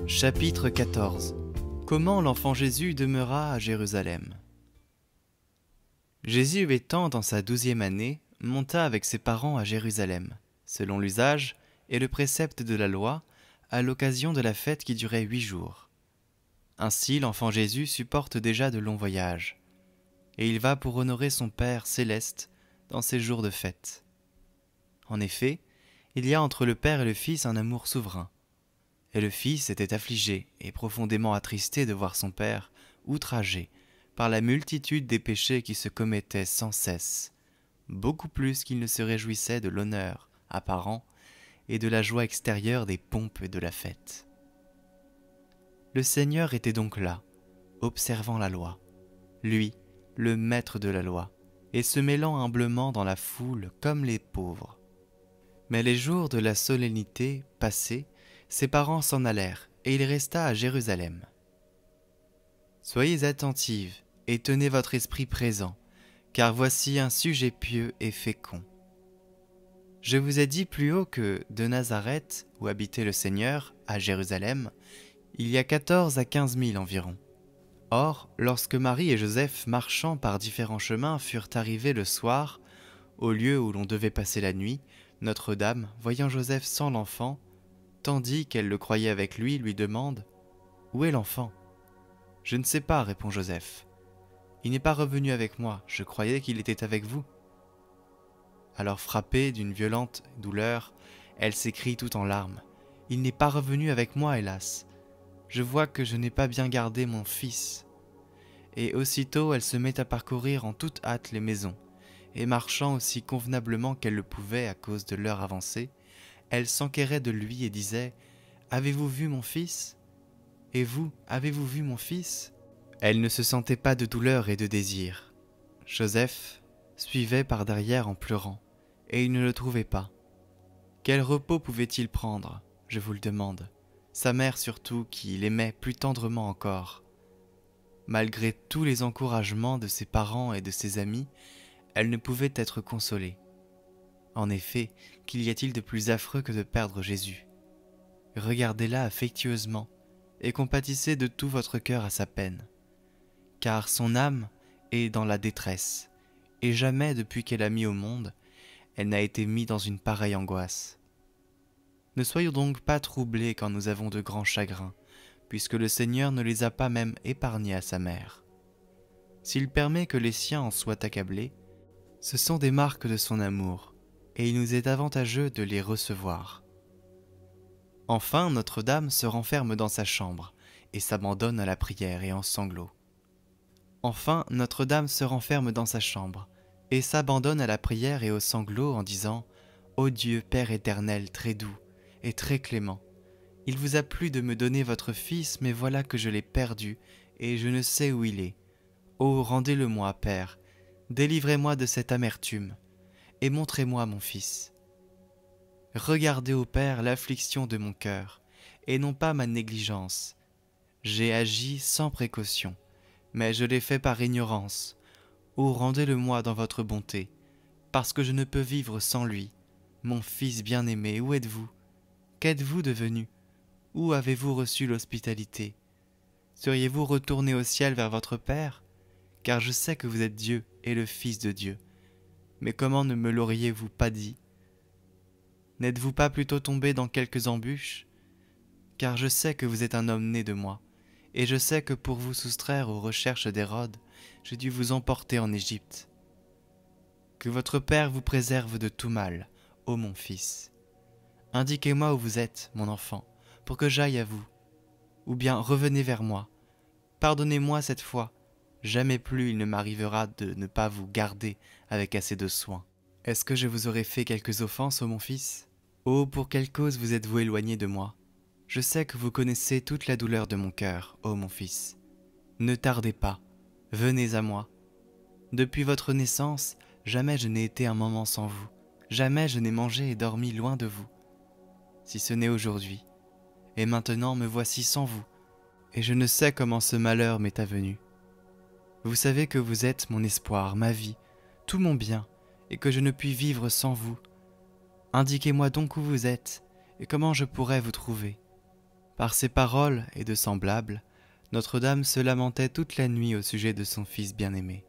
Chapitre 14. Comment l'enfant Jésus demeura à Jérusalem. Jésus étant dans sa 12e année, monta avec ses parents à Jérusalem, selon l'usage et le précepte de la loi, à l'occasion de la fête qui durait 8 jours. Ainsi l'enfant Jésus supporte déjà de longs voyages, et il va pour honorer son Père céleste dans ces jours de fête. En effet, il y a entre le Père et le Fils un amour souverain. Et le Fils était affligé et profondément attristé de voir son Père outragé par la multitude des péchés qui se commettaient sans cesse, beaucoup plus qu'il ne se réjouissait de l'honneur apparent et de la joie extérieure des pompes de la fête. Le Seigneur était donc là, observant la loi, lui, le maître de la loi, et se mêlant humblement dans la foule comme les pauvres. Mais les jours de la solennité passés, ses parents s'en allèrent, et il resta à Jérusalem. Soyez attentive, et tenez votre esprit présent, car voici un sujet pieux et fécond. Je vous ai dit plus haut que, de Nazareth, où habitait le Seigneur, à Jérusalem, il y a 14 à 15 000 environ. Or, lorsque Marie et Joseph, marchant par différents chemins, furent arrivés le soir, au lieu où l'on devait passer la nuit, Notre-Dame, voyant Joseph sans l'enfant, tandis qu'elle le croyait avec lui, lui demande « Où est l'enfant » ?« Je ne sais pas, répond Joseph. Il n'est pas revenu avec moi, je croyais qu'il était avec vous. » Alors frappée d'une violente douleur, elle s'écrie tout en larmes « Il n'est pas revenu avec moi, hélas. Je vois que je n'ai pas bien gardé mon fils. » Et aussitôt elle se met à parcourir en toute hâte les maisons, et marchant aussi convenablement qu'elle le pouvait à cause de l'heure avancée, elle s'enquérait de lui et disait « Avez-vous vu mon fils ? Et vous, avez-vous vu mon fils ?» Elle ne se sentait pas de douleur et de désir. Joseph suivait par derrière en pleurant, et il ne le trouvait pas. Quel repos pouvait-il prendre, je vous le demande, sa mère surtout qui l'aimait plus tendrement encore. Malgré tous les encouragements de ses parents et de ses amis, elle ne pouvait être consolée. En effet, qu'y a-t-il de plus affreux que de perdre Jésus ? Regardez-la affectueusement et compatissez de tout votre cœur à sa peine, car son âme est dans la détresse, et jamais depuis qu'elle a mis au monde, elle n'a été mise dans une pareille angoisse. Ne soyons donc pas troublés quand nous avons de grands chagrins, puisque le Seigneur ne les a pas même épargnés à sa mère. S'il permet que les siens en soient accablés, ce sont des marques de son amour, et il nous est avantageux de les recevoir. Enfin, Notre-Dame se renferme dans sa chambre, et s'abandonne à la prière et en sanglots. Enfin, Notre-Dame se renferme dans sa chambre, et s'abandonne à la prière et aux sanglots en disant « Ô Dieu Père éternel très doux et très clément, il vous a plu de me donner votre Fils, mais voilà que je l'ai perdu, et je ne sais où il est. Ô, rendez-le-moi, Père, délivrez-moi de cette amertume, et montrez-moi mon Fils. Regardez au Père l'affliction de mon cœur, et non pas ma négligence. J'ai agi sans précaution, mais je l'ai fait par ignorance. Ô, rendez-le-moi dans votre bonté, parce que je ne peux vivre sans lui. Mon Fils bien-aimé, où êtes-vous? Qu'êtes-vous devenu? Où avez-vous reçu l'hospitalité? Seriez-vous retourné au ciel vers votre Père? Car je sais que vous êtes Dieu et le Fils de Dieu. Mais comment ne me l'auriez-vous pas dit? N'êtes-vous pas plutôt tombé dans quelques embûches? Car je sais que vous êtes un homme né de moi, et je sais que pour vous soustraire aux recherches d'Hérode, j'ai dû vous emporter en Égypte. Que votre Père vous préserve de tout mal, ô mon Fils. Indiquez-moi où vous êtes, mon enfant, pour que j'aille à vous. Ou bien revenez vers moi. Pardonnez-moi cette fois. Jamais plus il ne m'arrivera de ne pas vous garder avec assez de soin. Est-ce que je vous aurais fait quelques offenses, ô mon Fils? Oh, pour quelle cause vous êtes-vous éloigné de moi? Je sais que vous connaissez toute la douleur de mon cœur, ô mon Fils. Ne tardez pas, venez à moi. Depuis votre naissance, jamais je n'ai été un moment sans vous. Jamais je n'ai mangé et dormi loin de vous. Si ce n'est aujourd'hui. Et maintenant me voici sans vous, et je ne sais comment ce malheur m'est avenu. Vous savez que vous êtes mon espoir, ma vie, tout mon bien, et que je ne puis vivre sans vous. Indiquez-moi donc où vous êtes, et comment je pourrais vous trouver. Par ces paroles et de semblables, Notre-Dame se lamentait toute la nuit au sujet de son fils bien-aimé.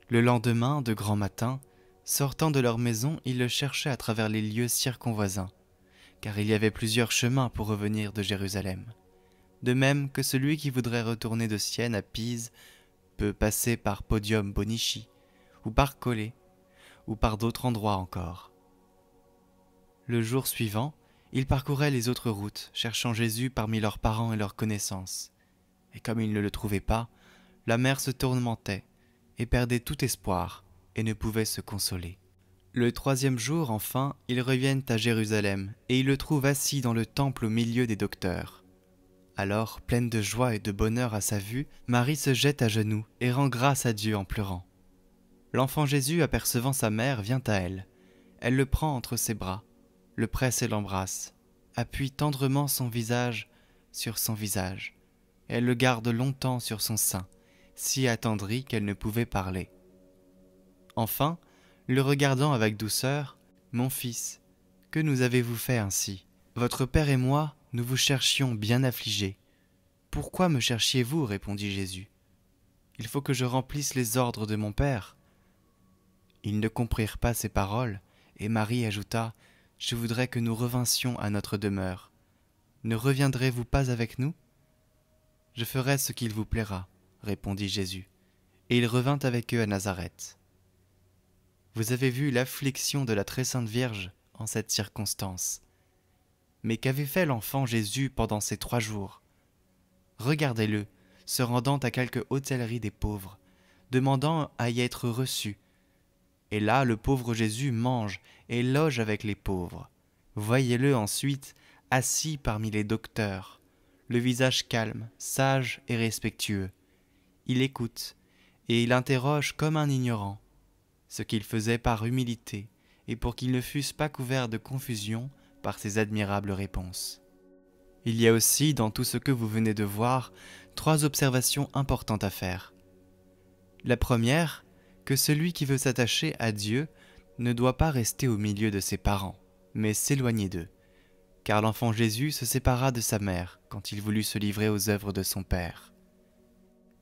Le lendemain, de grand matin, sortant de leur maison, ils le cherchaient à travers les lieux circonvoisins, car il y avait plusieurs chemins pour revenir de Jérusalem. De même que celui qui voudrait retourner de Sienne à Pise peut passer par Podium Bonichi, ou par Collet, ou par d'autres endroits encore. Le jour suivant, ils parcouraient les autres routes, cherchant Jésus parmi leurs parents et leurs connaissances. Et comme ils ne le trouvaient pas, la mère se tourmentait et perdait tout espoir et ne pouvait se consoler. Le 3e jour, enfin, ils reviennent à Jérusalem et ils le trouvent assis dans le temple au milieu des docteurs. Alors, pleine de joie et de bonheur à sa vue, Marie se jette à genoux et rend grâce à Dieu en pleurant. L'enfant Jésus, apercevant sa mère, vient à elle. Elle le prend entre ses bras, le presse et l'embrasse, appuie tendrement son visage sur son visage, et elle le garde longtemps sur son sein, si attendrie qu'elle ne pouvait parler. Enfin, le regardant avec douceur, « Mon fils, que nous avez-vous fait ainsi? Votre père et moi, nous vous cherchions bien affligés. Pourquoi me cherchiez-vous? Répondit Jésus. Il faut que je remplisse les ordres de mon père. Ils ne comprirent pas ces paroles, et Marie ajouta, « Je voudrais que nous revinssions à notre demeure. Ne reviendrez-vous pas avec nous? Je ferai ce qu'il vous plaira, répondit Jésus, et il revint avec eux à Nazareth. Vous avez vu l'affliction de la très sainte Vierge en cette circonstance. Mais qu'avait fait l'enfant Jésus pendant ces 3 jours? Regardez-le, se rendant à quelque hôtellerie des pauvres, demandant à y être reçu. Et là, le pauvre Jésus mange et loge avec les pauvres. Voyez-le ensuite assis parmi les docteurs, le visage calme, sage et respectueux. Il écoute et il interroge comme un ignorant, ce qu'il faisait par humilité et pour qu'ils ne fussent pas couverts de confusion par ses admirables réponses. Il y a aussi, dans tout ce que vous venez de voir, 3 observations importantes à faire. La première, que celui qui veut s'attacher à Dieu ne doit pas rester au milieu de ses parents, mais s'éloigner d'eux, car l'enfant Jésus se sépara de sa mère quand il voulut se livrer aux œuvres de son père.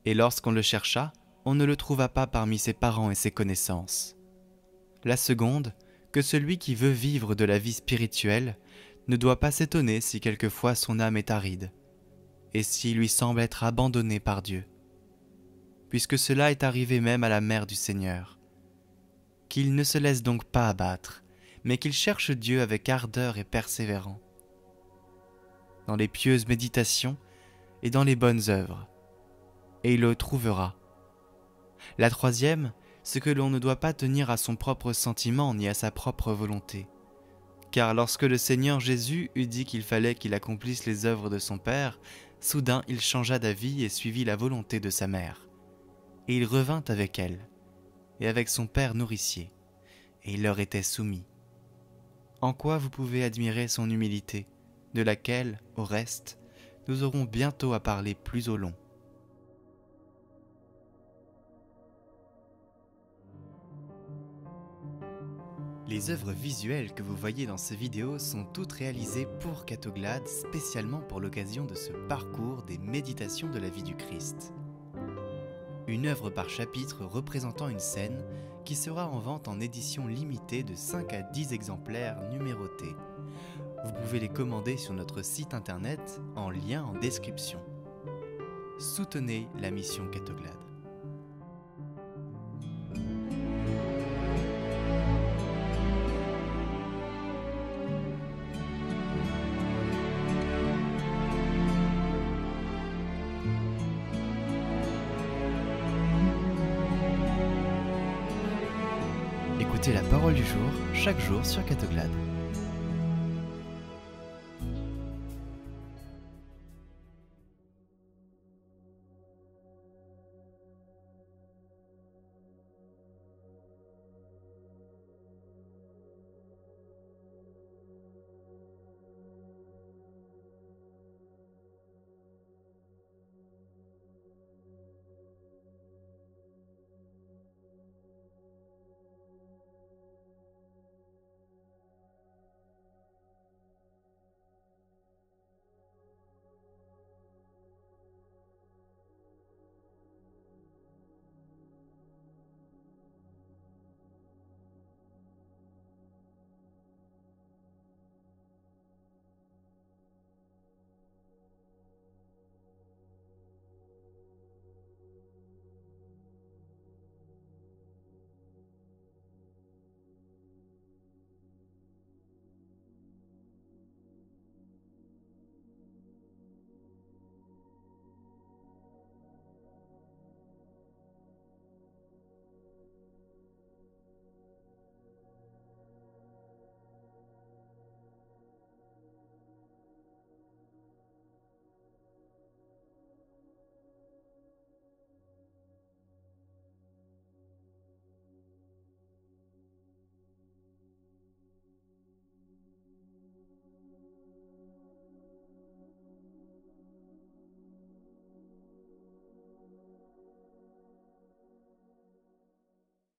Et lorsqu'on le chercha, on ne le trouva pas parmi ses parents et ses connaissances. La seconde, que celui qui veut vivre de la vie spirituelle ne doit pas s'étonner si quelquefois son âme est aride, et s'il lui semble être abandonné par Dieu, puisque cela est arrivé même à la mère du Seigneur. Qu'il ne se laisse donc pas abattre, mais qu'il cherche Dieu avec ardeur et persévérant, dans les pieuses méditations et dans les bonnes œuvres, et il le trouvera. La troisième, c'est que l'on ne doit pas tenir à son propre sentiment ni à sa propre volonté. Car lorsque le Seigneur Jésus eut dit qu'il fallait qu'il accomplisse les œuvres de son Père, soudain il changea d'avis et suivit la volonté de sa mère. Et il revint avec elle, et avec son père nourricier, et il leur était soumis. En quoi vous pouvez admirer son humilité, de laquelle, au reste, nous aurons bientôt à parler plus au long. Les œuvres visuelles que vous voyez dans ces vidéos sont toutes réalisées pour Catoglade, spécialement pour l'occasion de ce parcours des méditations de la vie du Christ. Une œuvre par chapitre représentant une scène qui sera en vente en édition limitée de 5 à 10 exemplaires numérotés. Vous pouvez les commander sur notre site internet en lien en description. Soutenez la mission Catoglade. Écoutez la parole du jour, chaque jour sur Catoglade.